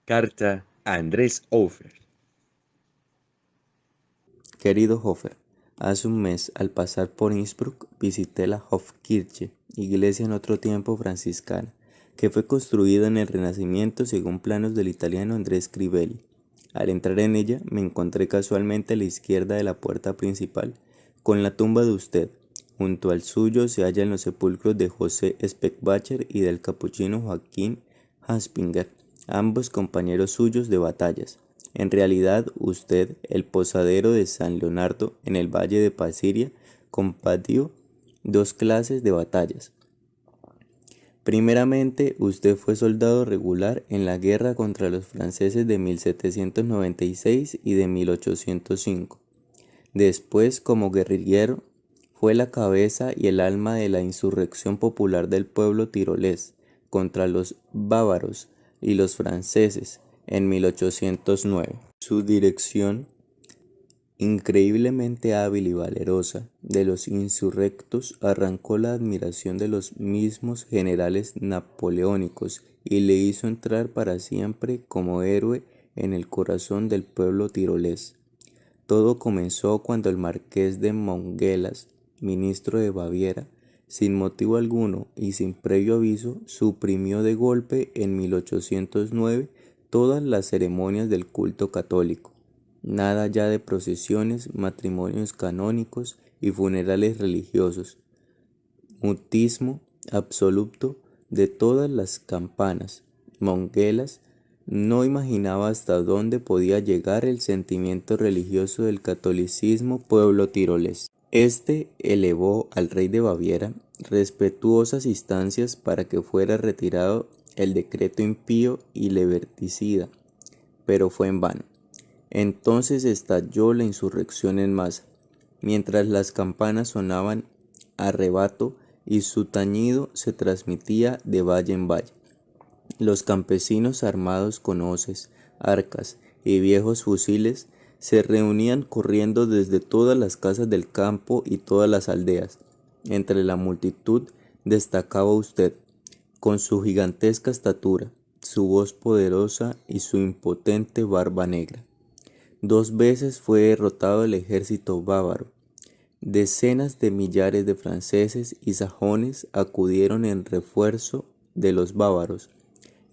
Carta a Andrés Hofer. Querido Hofer, hace un mes, al pasar por Innsbruck, visité la Hofkirche, iglesia en otro tiempo franciscana, que fue construida en el Renacimiento según planos del italiano Andrés Crivelli. Al entrar en ella, me encontré casualmente a la izquierda de la puerta principal, con la tumba de usted. Junto al suyo se hallan los sepulcros de José Speckbacher y del capuchino Joaquín Haspinger, ambos compañeros suyos de batallas. En realidad, usted, el posadero de San Leonardo en el valle de Pasiria, combatió dos clases de batallas. Primeramente, usted fue soldado regular en la guerra contra los franceses de 1796 y de 1805. Después, como guerrillero, fue la cabeza y el alma de la insurrección popular del pueblo tirolés contra los bávaros y los franceses en 1809. Su dirección, increíblemente hábil y valerosa, de los insurrectos arrancó la admiración de los mismos generales napoleónicos y le hizo entrar para siempre como héroe en el corazón del pueblo tirolés. Todo comenzó cuando el marqués de Montgelas, ministro de Baviera, sin motivo alguno y sin previo aviso, suprimió de golpe en 1809 todas las ceremonias del culto católico. Nada ya de procesiones, matrimonios canónicos y funerales religiosos. Mutismo absoluto de todas las campanas. Montgelas no imaginaba hasta dónde podía llegar el sentimiento religioso del catolicismo pueblo tirolés. Este elevó al rey de Baviera respetuosas instancias para que fuera retirado el decreto impío y liberticida, pero fue en vano. Entonces estalló la insurrección en masa, mientras las campanas sonaban a rebato y su tañido se transmitía de valle en valle. Los campesinos armados con hoces, arcas y viejos fusiles se reunían corriendo desde todas las casas del campo y todas las aldeas. Entre la multitud destacaba usted, con su gigantesca estatura, su voz poderosa y su impotente barba negra. 2 veces fue derrotado el ejército bávaro. Decenas de millares de franceses y sajones acudieron en refuerzo de los bávaros.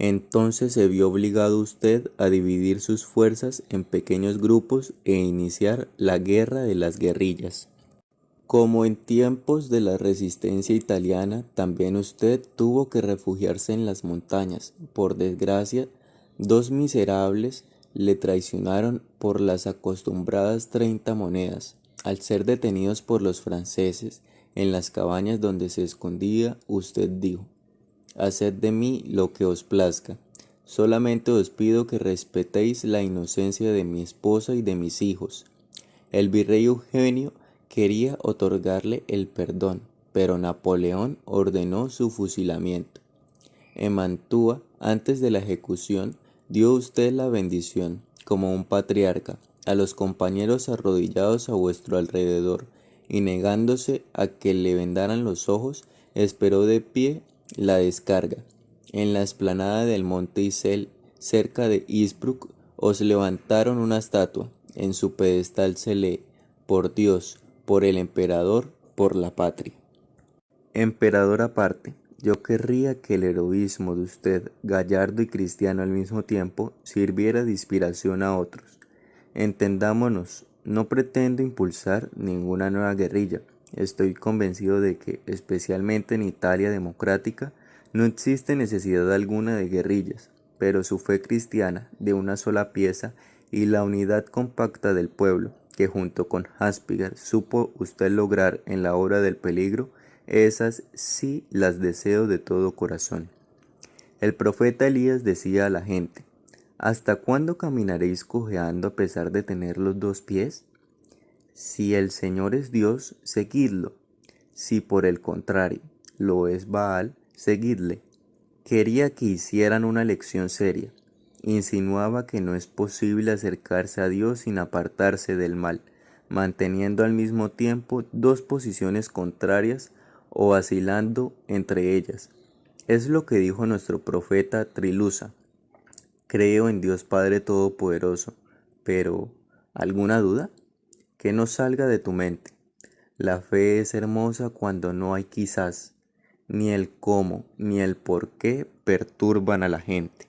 Entonces se vio obligado usted a dividir sus fuerzas en pequeños grupos e iniciar la guerra de las guerrillas. Como en tiempos de la resistencia italiana, también usted tuvo que refugiarse en las montañas. Por desgracia, dos miserables le traicionaron por las acostumbradas 30 monedas. Al ser detenidos por los franceses en las cabañas donde se escondía, usted dijo: haced de mí lo que os plazca. Solamente os pido que respetéis la inocencia de mi esposa y de mis hijos. El virrey Eugenio quería otorgarle el perdón, pero Napoleón ordenó su fusilamiento. En Mantua, antes de la ejecución, dio usted la bendición, como un patriarca, a los compañeros arrodillados a vuestro alrededor, y negándose a que le vendaran los ojos, esperó de pie la descarga. En la explanada del monte Isel, cerca de Innsbruck, os levantaron una estatua. En su pedestal se lee: por Dios, por el emperador, por la patria. Emperador aparte, yo querría que el heroísmo de usted, gallardo y cristiano al mismo tiempo, sirviera de inspiración a otros. Entendámonos, no pretendo impulsar ninguna nueva guerrilla. Estoy convencido de que, especialmente en Italia democrática, no existe necesidad alguna de guerrillas, pero su fe cristiana, de una sola pieza, y la unidad compacta del pueblo, que junto con Haspiger supo usted lograr en la hora del peligro, esas sí las deseo de todo corazón. El profeta Elías decía a la gente: ¿hasta cuándo caminaréis cojeando a pesar de tener los 2 pies? Si el Señor es Dios, seguidlo. Si por el contrario lo es Baal, seguidle. Quería que hicieran una lección seria. Insinuaba que no es posible acercarse a Dios sin apartarse del mal, manteniendo al mismo tiempo dos posiciones contrarias o vacilando entre ellas. Es lo que dijo nuestro profeta Trilusa. Creo en Dios Padre Todopoderoso, pero ¿alguna duda? Que no salga de tu mente. La fe es hermosa cuando no hay quizás, ni el cómo, ni el por qué perturban a la gente.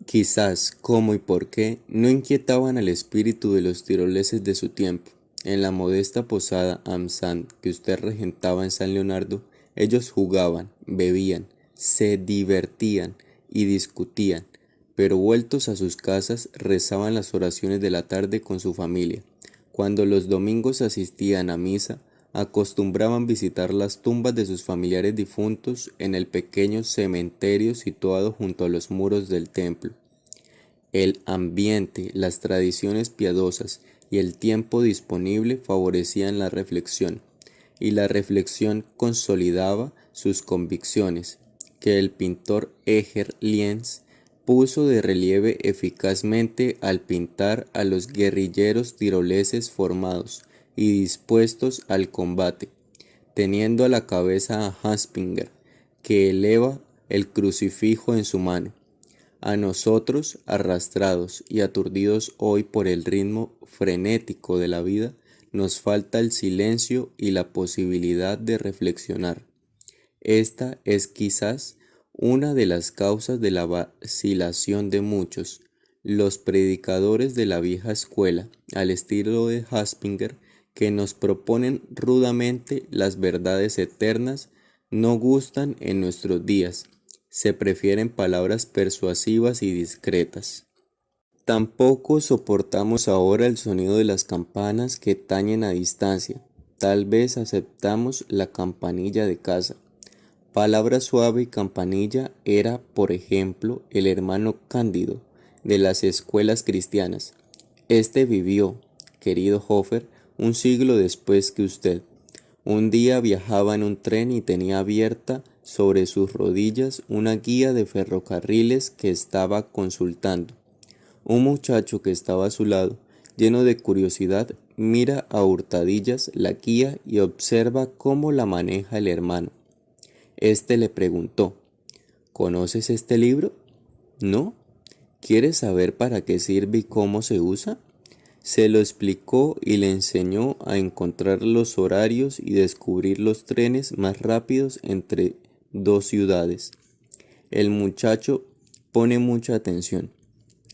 Quizás cómo y por qué no inquietaban al espíritu de los tiroleses de su tiempo. En la modesta posada Amsand que usted regentaba en San Leonardo, ellos jugaban, bebían, se divertían y discutían, pero vueltos a sus casas rezaban las oraciones de la tarde con su familia. Cuando los domingos asistían a misa, acostumbraban visitar las tumbas de sus familiares difuntos en el pequeño cementerio situado junto a los muros del templo. El ambiente, las tradiciones piadosas y el tiempo disponible favorecían la reflexión, y la reflexión consolidaba sus convicciones, que el pintor Eger Lienz puso de relieve eficazmente al pintar a los guerrilleros tiroleses formados y dispuestos al combate, teniendo a la cabeza a Haspinger, que eleva el crucifijo en su mano. A nosotros, arrastrados y aturdidos hoy por el ritmo frenético de la vida, nos falta el silencio y la posibilidad de reflexionar. Esta es quizás una de las causas de la vacilación de muchos. Los predicadores de la vieja escuela, al estilo de Haspinger, que nos proponen rudamente las verdades eternas, no gustan en nuestros días. Se prefieren palabras persuasivas y discretas. Tampoco soportamos ahora el sonido de las campanas que tañen a distancia. Tal vez aceptamos la campanilla de casa. Palabra suave y campanilla era, por ejemplo, el hermano Cándido de las escuelas cristianas. Este vivió, querido Hofer, un siglo después que usted. Un día viajaba en un tren y tenía abierta sobre sus rodillas una guía de ferrocarriles que estaba consultando. Un muchacho que estaba a su lado, lleno de curiosidad, mira a hurtadillas la guía y observa cómo la maneja el hermano. Este le preguntó: ¿conoces este libro? ¿No? ¿Quieres saber para qué sirve y cómo se usa? Se lo explicó y le enseñó a encontrar los horarios y descubrir los trenes más rápidos entre dos ciudades. El muchacho pone mucha atención.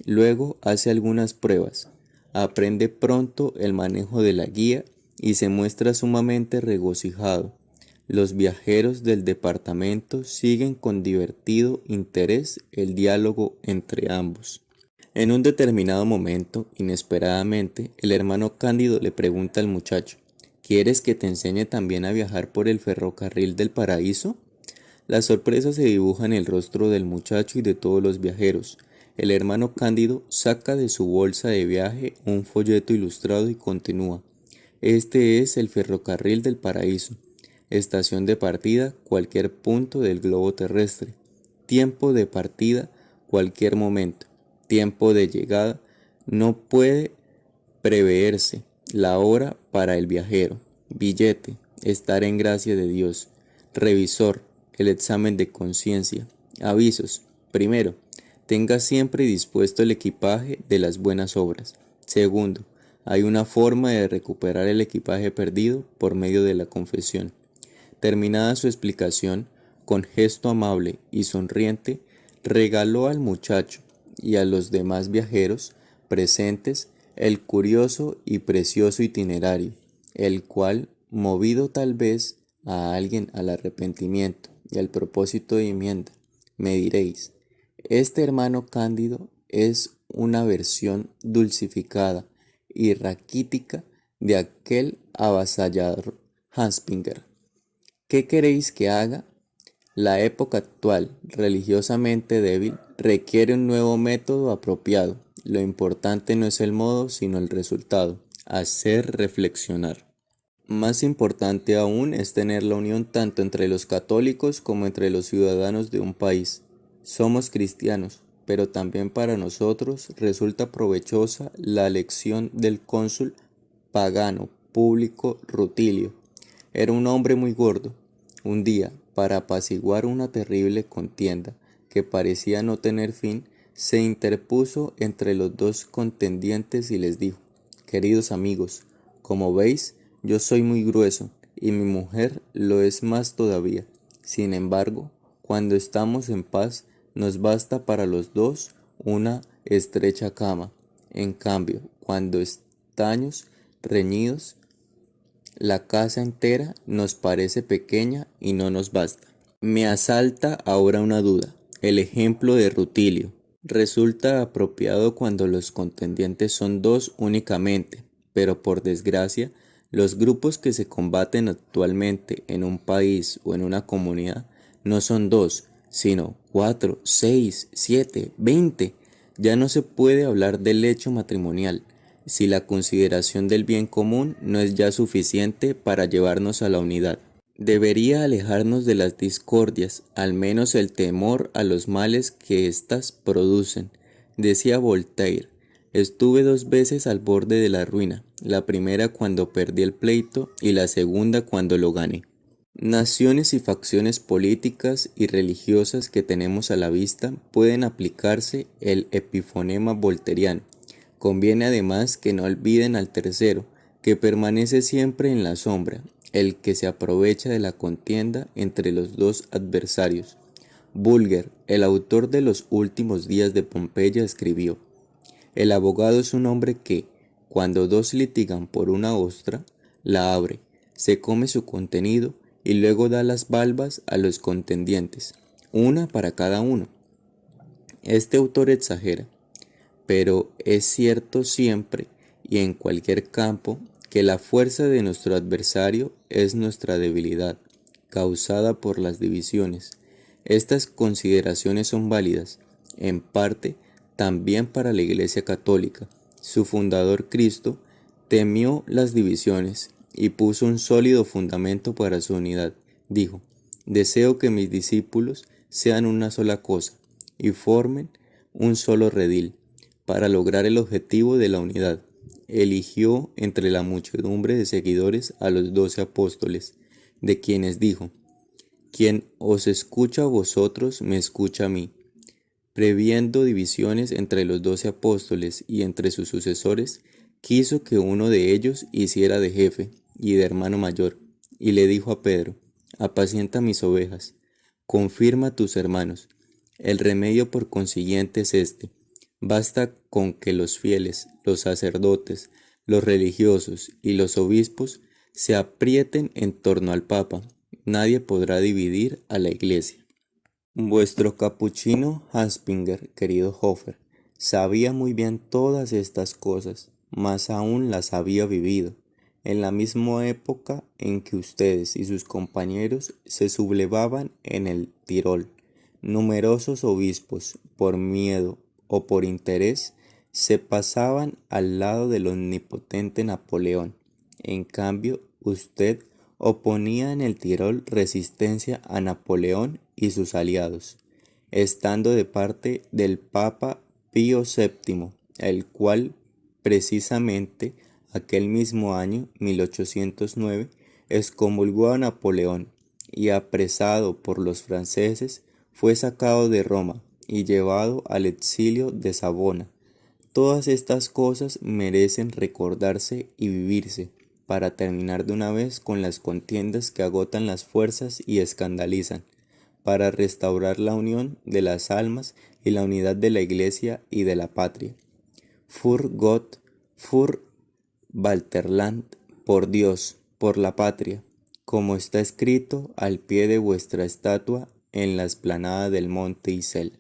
Luego hace algunas pruebas. Aprende pronto el manejo de la guía y se muestra sumamente regocijado. Los viajeros del departamento siguen con divertido interés el diálogo entre ambos. En un determinado momento, inesperadamente, el hermano Cándido le pregunta al muchacho: ¿quieres que te enseñe también a viajar por el ferrocarril del paraíso? La sorpresa se dibuja en el rostro del muchacho y de todos los viajeros. El hermano Cándido saca de su bolsa de viaje un folleto ilustrado y continúa: este es el ferrocarril del paraíso. Estación de partida, cualquier punto del globo terrestre. Tiempo de partida, cualquier momento. Tiempo de llegada, no puede preverse. La hora para el viajero. Billete, estar en gracia de Dios. Revisor, el examen de conciencia. Avisos. Primero, tenga siempre dispuesto el equipaje de las buenas obras. Segundo, hay una forma de recuperar el equipaje perdido por medio de la confesión. Terminada su explicación, con gesto amable y sonriente, regaló al muchacho y a los demás viajeros presentes el curioso y precioso itinerario, el cual, movido tal vez a alguien al arrepentimiento y al propósito de enmienda, me diréis: este hermano Cándido es una versión dulcificada y raquítica de aquel avasallador Haspinger. ¿Qué queréis que haga? La época actual, religiosamente débil, requiere un nuevo método apropiado. Lo importante no es el modo, sino el resultado: hacer reflexionar. Más importante aún es tener la unión tanto entre los católicos como entre los ciudadanos de un país. Somos cristianos, pero también para nosotros resulta provechosa la lección del cónsul pagano Público Rutilio. Era un hombre muy gordo. Un día, para apaciguar una terrible contienda que parecía no tener fin, se interpuso entre los dos contendientes y les dijo: queridos amigos, como veis, yo soy muy grueso, y mi mujer lo es más todavía. Sin embargo, cuando estamos en paz, nos basta para los dos una estrecha cama. En cambio, cuando estamos reñidos, la casa entera nos parece pequeña y no nos basta. Me asalta ahora una duda. El ejemplo de Rutilio resulta apropiado cuando los contendientes son dos únicamente, pero por desgracia, los grupos que se combaten actualmente en un país o en una comunidad no son dos, sino 4, 6, 7, 20. Ya no se puede hablar del hecho matrimonial si la consideración del bien común no es ya suficiente para llevarnos a la unidad. Debería alejarnos de las discordias, al menos el temor a los males que éstas producen. Decía Voltaire: estuve 2 veces al borde de la ruina, la primera cuando perdí el pleito y la segunda cuando lo gané. Naciones y facciones políticas y religiosas que tenemos a la vista pueden aplicarse el epifonema volteriano. Conviene además que no olviden al tercero, que permanece siempre en la sombra, el que se aprovecha de la contienda entre los dos adversarios. Bulger, el autor de los últimos días de Pompeya, escribió: el abogado es un hombre que, cuando dos litigan por una ostra, la abre, se come su contenido y luego da las valvas a los contendientes, una para cada uno. Este autor exagera, pero es cierto siempre y en cualquier campo que la fuerza de nuestro adversario es nuestra debilidad, causada por las divisiones. Estas consideraciones son válidas, en parte, también para la Iglesia Católica. Su fundador, Cristo, temió las divisiones y puso un sólido fundamento para su unidad. Dijo: deseo que mis discípulos sean una sola cosa y formen un solo redil. Para lograr el objetivo de la unidad, eligió entre la muchedumbre de seguidores a los 12 apóstoles, de quienes dijo: quien os escucha a vosotros, me escucha a mí. Previendo divisiones entre los 12 apóstoles y entre sus sucesores, quiso que uno de ellos hiciera de jefe y de hermano mayor, y le dijo a Pedro: apacienta mis ovejas, confirma a tus hermanos. El remedio por consiguiente es este: basta con que los fieles, los sacerdotes, los religiosos y los obispos se aprieten en torno al Papa. Nadie podrá dividir a la Iglesia. Vuestro capuchino Haspinger, querido Hofer, sabía muy bien todas estas cosas, más aún las había vivido, en la misma época en que ustedes y sus compañeros se sublevaban en el Tirol. Numerosos obispos, por miedo o por interés, se pasaban al lado del omnipotente Napoleón. En cambio, usted oponía en el Tirol resistencia a Napoleón y sus aliados, estando de parte del Papa Pío VII, el cual precisamente aquel mismo año, 1809, excomulgó a Napoleón y, apresado por los franceses, fue sacado de Roma y llevado al exilio de Savona. Todas estas cosas merecen recordarse y vivirse, para terminar de una vez con las contiendas que agotan las fuerzas y escandalizan, para restaurar la unión de las almas y la unidad de la Iglesia y de la patria. Für Gott, für Vaterland, por Dios, por la patria, como está escrito al pie de vuestra estatua en la explanada del monte Isel.